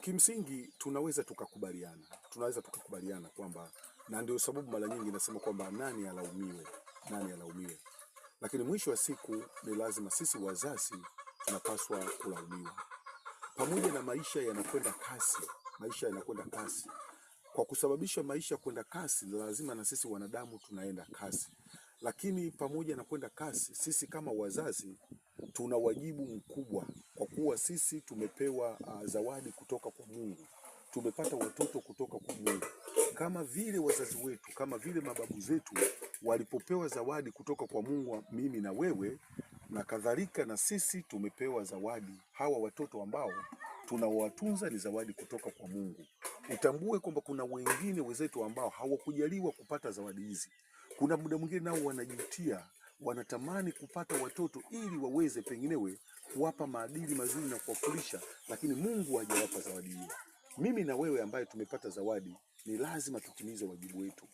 Kimsingi tunaweza tukakubaliana kwamba, na ndio sababu mara nyingi nasema kwamba nani alaumiwe, nani alaumiwe. Lakini mwisho wa siku ni lazima sisi wazazi tunapaswa kulaumiwa. Pamoja na maisha yanakwenda kasi, maisha yanakwenda kasi. Kwa kusababisha maisha kwenda kasi, lazima na sisi wanadamu tunaenda kasi. Lakini pamoja na kwenda kasi, sisi kama wazazi tuna wajibu mkubwa, kwa kuwa sisi tumepewa zawadi kutoka kwa Mungu. Tumepata watoto kutoka kwa Mungu. Kama vile wazazi wetu, kama vile mababu zetu walipopewa zawadi kutoka kwa Mungu, mimi na wewe, na kadhalika na sisi tumepewa zawadi. Hawa watoto ambao tunawatunza ni zawadi kutoka kwa Mungu. Utambue kwamba kuna wengine wenzetu ambao hawakujaliwa kupata zawadi hizi. Kuna muda mwingine nao wanajutia, wanatamani kupata watoto ili waweze penginewe kuwapa maadili mazuri na kuwafundisha, lakini Mungu hajawapa zawadi hiyo. Mimi na wewe ambaye tumepata zawadi, ni lazima tutimize wajibu wetu.